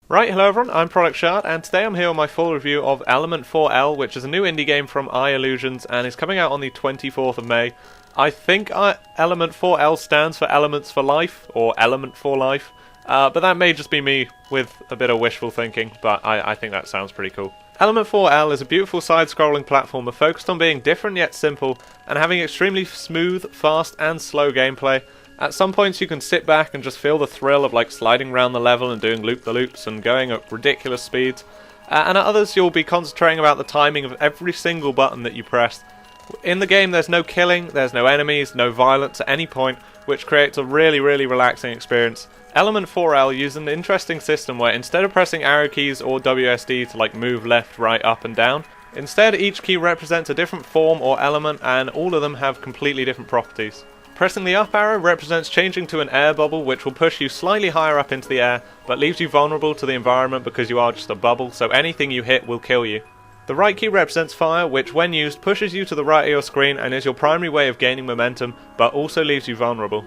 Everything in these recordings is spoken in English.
Right, hello everyone, I'm ProductShard, and today I'm here with my full review of Element4L, which is a new indie game from iLlusions, and is coming out on the 24th of May. I think Element4L stands for Elements for Life, or Element for Life, but that may just be me with a bit of wishful thinking, but I think that sounds pretty cool. Element4L is a beautiful side-scrolling platformer focused on being different yet simple, and having extremely smooth, fast, and slow gameplay. At some points you can sit back and just feel the thrill of like sliding around the level and doing loop-the-loops and going at ridiculous speeds. And at others you'll be concentrating about the timing of every single button that you press. In the game there's no killing, there's no enemies, no violence at any point, which creates a really relaxing experience. Element4L uses an interesting system where instead of pressing arrow keys or WSD to like move left, right, up and down, instead each key represents a different form or element and all of them have completely different properties. Pressing the up arrow represents changing to an air bubble, which will push you slightly higher up into the air, but leaves you vulnerable to the environment because you are just a bubble, so anything you hit will kill you. The right key represents fire, which when used pushes you to the right of your screen and is your primary way of gaining momentum, but also leaves you vulnerable.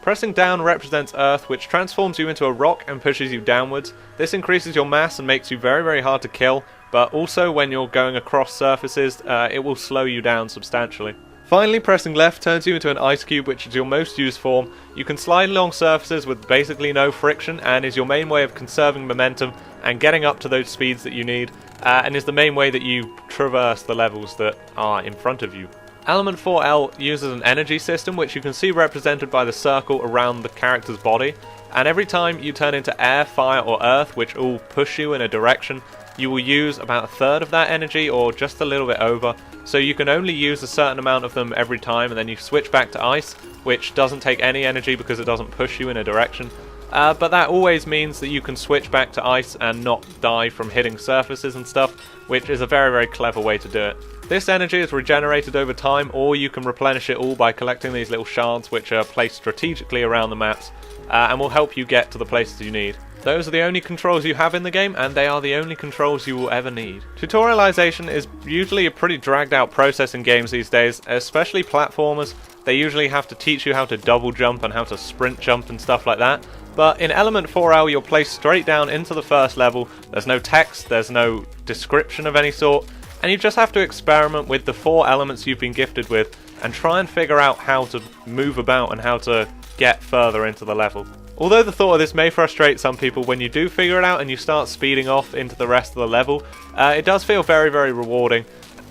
Pressing down represents earth, which transforms you into a rock and pushes you downwards. This increases your mass and makes you very hard to kill, but also when you're going across surfaces, it will slow you down substantially. Finally, pressing left turns you into an ice cube, which is your most used form. You can slide along surfaces with basically no friction and is your main way of conserving momentum and getting up to those speeds that you need, and is the main way that you traverse the levels that are in front of you. Element4L uses an energy system which you can see represented by the circle around the character's body, and every time you turn into air, fire or earth, which all push you in a direction, you will use about a third of that energy or just a little bit over, so you can only use a certain amount of them every time, and then you switch back to ice, which doesn't take any energy because it doesn't push you in a direction. But that always means that you can switch back to ice and not die from hitting surfaces and stuff, which is a very clever way to do it. This energy is regenerated over time, or you can replenish it all by collecting these little shards which are placed strategically around the maps, and will help you get to the places you need. Those are the only controls you have in the game, and they are the only controls you will ever need. Tutorialization is usually a pretty dragged out process in games these days, especially platformers. They usually have to teach you how to double jump and how to sprint jump and stuff like that. But in Element4L you're placed straight down into the first level, there's no text, there's no description of any sort, and you just have to experiment with the 4 elements you've been gifted with and try and figure out how to move about and how to get further into the level. Although the thought of this may frustrate some people, when you do figure it out and you start speeding off into the rest of the level, it does feel very rewarding.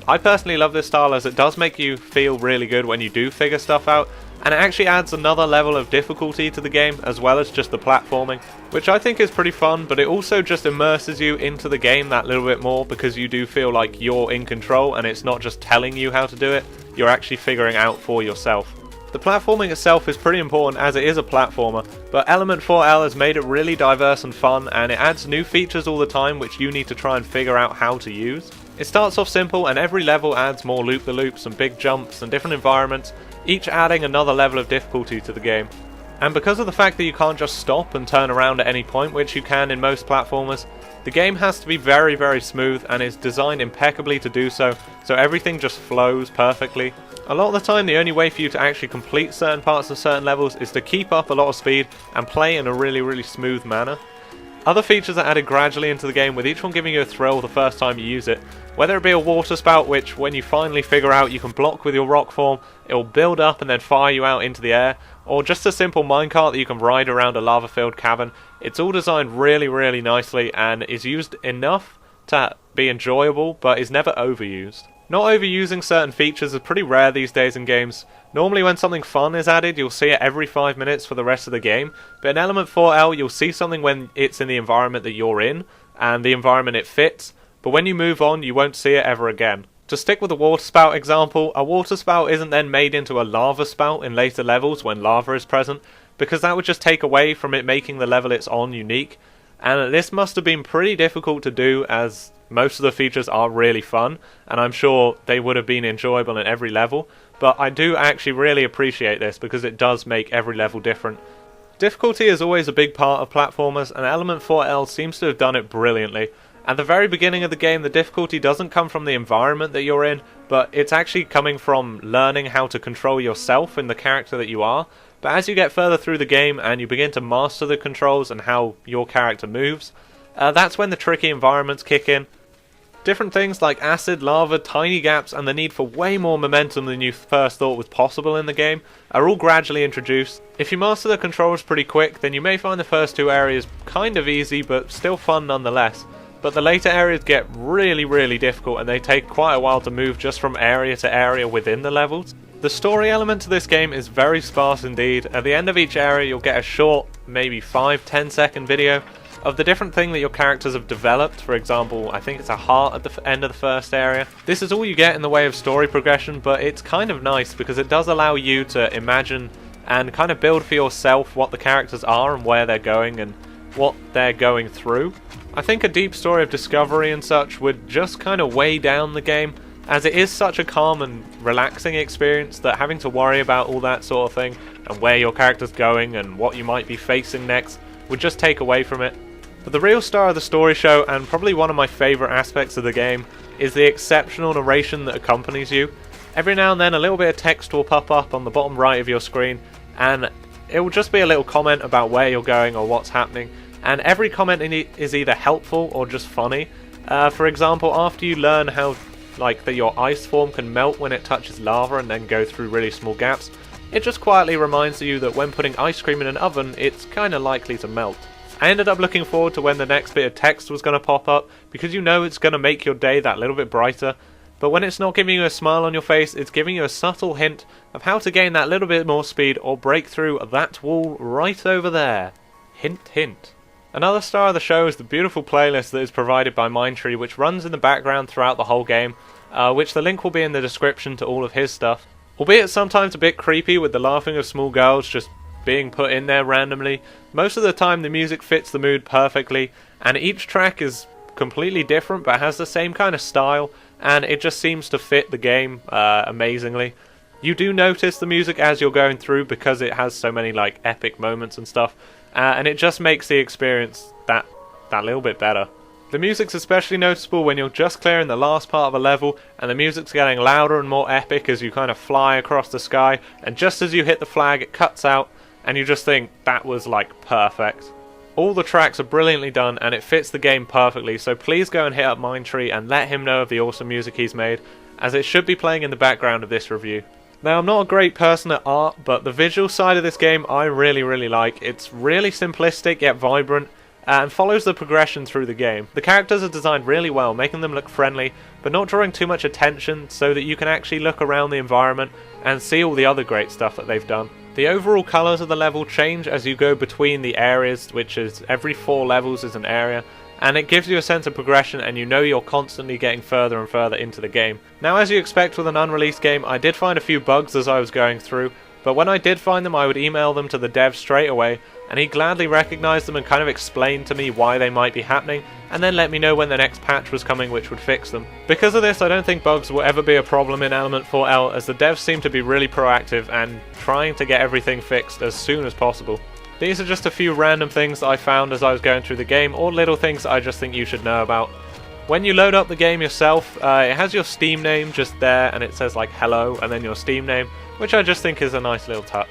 I personally love this style as it does make you feel really good when you do figure stuff out, and it actually adds another level of difficulty to the game as well as just the platforming, which I think is pretty fun, but it also just immerses you into the game that little bit more because you do feel like you're in control and it's not just telling you how to do it, you're actually figuring out for yourself. The platforming itself is pretty important as it is a platformer, but Element4L has made it really diverse and fun, and it adds new features all the time which you need to try and figure out how to use. It starts off simple and every level adds more loop-the-loops and big jumps and different environments, each adding another level of difficulty to the game. And because of the fact that you can't just stop and turn around at any point, which you can in most platformers, the game has to be very smooth and is designed impeccably to do so everything just flows perfectly. A lot of the time the only way for you to actually complete certain parts of certain levels is to keep up a lot of speed and play in a really smooth manner. Other features are added gradually into the game, with each one giving you a thrill the first time you use it. Whether it be a water spout, which when you finally figure out you can block with your rock form, it will build up and then fire you out into the air, or just a simple minecart that you can ride around a lava-filled cavern. It's all designed really nicely and is used enough to be enjoyable, but is never overused. Not overusing certain features is pretty rare these days in games. Normally when something fun is added, you'll see it every 5 minutes for the rest of the game, but in Element4L you'll see something when it's in the environment that you're in, and the environment it fits, but when you move on you won't see it ever again. To stick with the water spout example, a water spout isn't then made into a lava spout in later levels when lava is present, because that would just take away from it making the level it's on unique, and this must have been pretty difficult to do as most of the features are really fun, and I'm sure they would have been enjoyable in every level, but I do actually really appreciate this because it does make every level different. Difficulty is always a big part of platformers, and Element4L seems to have done it brilliantly. At the very beginning of the game, the difficulty doesn't come from the environment that you're in, but it's actually coming from learning how to control yourself in the character that you are. But as you get further through the game and you begin to master the controls and how your character moves, that's when the tricky environments kick in. Different things like acid, lava, tiny gaps, and the need for way more momentum than you first thought was possible in the game are all gradually introduced. If you master the controls pretty quick, then you may find the first two areas kind of easy, but still fun nonetheless. But the later areas get really difficult, and they take quite a while to move just from area to area within the levels. The story element to this game is very sparse indeed. At the end of each area you'll get a short, maybe 5-10 second video of the different thing that your characters have developed. For example, I think it's a heart at the end of the first area. This is all you get in the way of story progression, but it's kind of nice because it does allow you to imagine and kind of build for yourself what the characters are and where they're going and what they're going through. I think a deep story of discovery and such would just kind of weigh down the game, as it is such a calm and relaxing experience that having to worry about all that sort of thing and where your character's going and what you might be facing next would just take away from it. But the real star of the story show, and probably one of my favourite aspects of the game, is the exceptional narration that accompanies you. Every now and then a little bit of text will pop up on the bottom right of your screen, and it will just be a little comment about where you're going or what's happening, and every comment in it is either helpful or just funny. For example, after you learn how that your ice form can melt when it touches lava and then go through really small gaps, it just quietly reminds you that when putting ice cream in an oven, it's kinda likely to melt. I ended up looking forward to when the next bit of text was going to pop up, because you know it's going to make your day that little bit brighter, but when it's not giving you a smile on your face, it's giving you a subtle hint of how to gain that little bit more speed or break through that wall right over there. Hint hint. Another star of the show is the beautiful playlist that is provided by Mindtree, which runs in the background throughout the whole game, which the link will be in the description to all of his stuff. Albeit sometimes a bit creepy with the laughing of small girls just being put in there randomly, most of the time the music fits the mood perfectly, and each track is completely different but has the same kind of style, and it just seems to fit the game amazingly. You do notice the music as you're going through because it has so many epic moments and stuff, and it just makes the experience that little bit better. The music's especially noticeable when you're just clearing the last part of a level, and the music's getting louder and more epic as you kind of fly across the sky, and just as you hit the flag it cuts out, and you just think, that was perfect. All the tracks are brilliantly done and it fits the game perfectly, so please go and hit up Mindtree and let him know of the awesome music he's made, as it should be playing in the background of this review. Now, I'm not a great person at art, but the visual side of this game I really like. It's really simplistic yet vibrant, and follows the progression through the game. The characters are designed really well, making them look friendly, but not drawing too much attention, so that you can actually look around the environment and see all the other great stuff that they've done. The overall colours of the level change as you go between the areas, which is every 4 levels is an area, and it gives you a sense of progression, and you know you're constantly getting further and further into the game. Now, as you expect with an unreleased game, I did find a few bugs as I was going through, but when I did find them I would email them to the dev straight away, and he gladly recognised them and kind of explained to me why they might be happening, and then let me know when the next patch was coming which would fix them. Because of this, I don't think bugs will ever be a problem in Element4L, as the devs seem to be really proactive and trying to get everything fixed as soon as possible. These are just a few random things that I found as I was going through the game, or little things that I just think you should know about. When you load up the game yourself, it has your Steam name just there, and it says hello, and then your Steam name, which I just think is a nice little touch.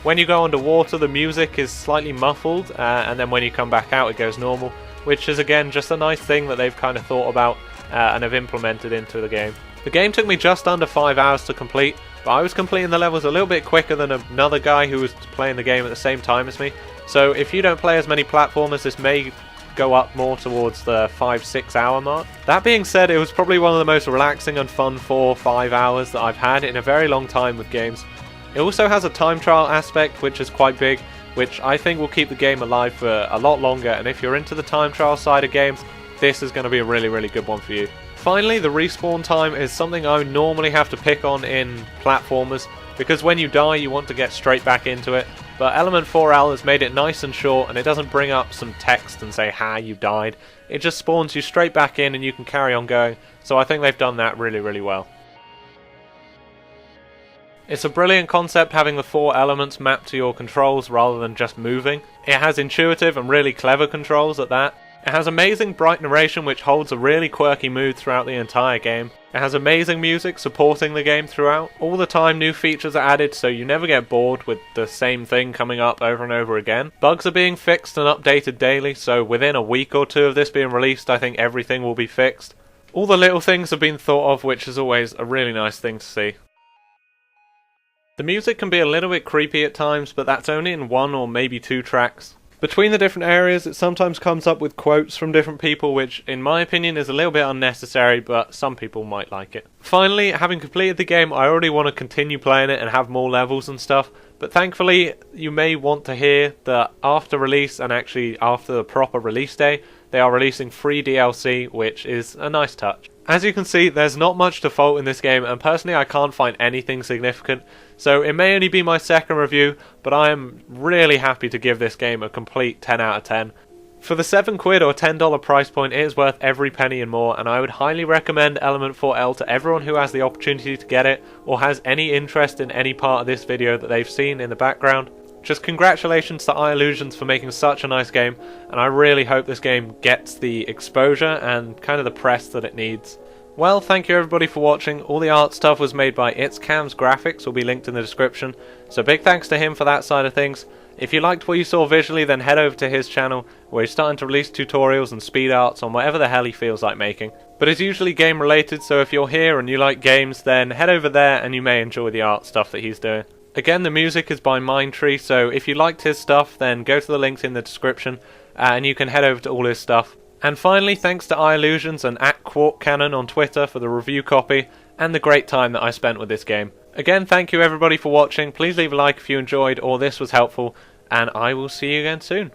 When you go underwater, the music is slightly muffled, and then when you come back out it goes normal, which is again just a nice thing that they've kind of thought about and have implemented into the game. The game took me just under 5 hours to complete, but I was completing the levels a little bit quicker than another guy who was playing the game at the same time as me, so if you don't play as many platformers, this may go up more towards the 5-6 hour mark. That being said, it was probably one of the most relaxing and fun 4-5 hours that I've had in a very long time with games. It also has a time trial aspect which is quite big, which I think will keep the game alive for a lot longer, and if you're into the time trial side of games, this is going to be a really good one for you. Finally, the respawn time is something I normally have to pick on in platformers, because when you die you want to get straight back into it, but Element4L has made it nice and short, and it doesn't bring up some text and say, "Ha, you died." It just spawns you straight back in and you can carry on going, so I think they've done that really well. It's a brilliant concept having the 4 elements mapped to your controls rather than just moving. It has intuitive and really clever controls at that. It has amazing bright narration which holds a really quirky mood throughout the entire game. It has amazing music supporting the game throughout. All the time new features are added so you never get bored with the same thing coming up over and over again. Bugs are being fixed and updated daily, so within a week or two of this being released I think everything will be fixed. All the little things have been thought of, which is always a really nice thing to see. The music can be a little bit creepy at times, but that's only in 1 or maybe 2 tracks. Between the different areas, it sometimes comes up with quotes from different people, which in my opinion is a little bit unnecessary, but some people might like it. Finally, having completed the game, I already want to continue playing it and have more levels and stuff, but thankfully you may want to hear that after release, and actually after the proper release day, they are releasing free DLC, which is a nice touch. As you can see, there's not much to fault in this game, and personally I can't find anything significant, so it may only be my second review, but I am really happy to give this game a complete 10 out of 10. For the £7 or $10 price point, it is worth every penny and more, and I would highly recommend Element4L to everyone who has the opportunity to get it, or has any interest in any part of this video that they've seen in the background. Just congratulations to iLlusions for making such a nice game, and I really hope this game gets the exposure and kind of the press that it needs. Well, thank you everybody for watching. All the art stuff was made by ItsCam's Graphics, will be linked in the description, so big thanks to him for that side of things. If you liked what you saw visually, then head over to his channel, where he's starting to release tutorials and speed arts on whatever the hell he feels like making. But it's usually game related, so if you're here and you like games, then head over there and you may enjoy the art stuff that he's doing. Again, the music is by Mindtree, so if you liked his stuff, then go to the links in the description, and you can head over to all his stuff. And finally, thanks to iLlusions and @QuarkCannon on Twitter for the review copy, and the great time that I spent with this game. Again, thank you everybody for watching. Please leave a like if you enjoyed or this was helpful, and I will see you again soon.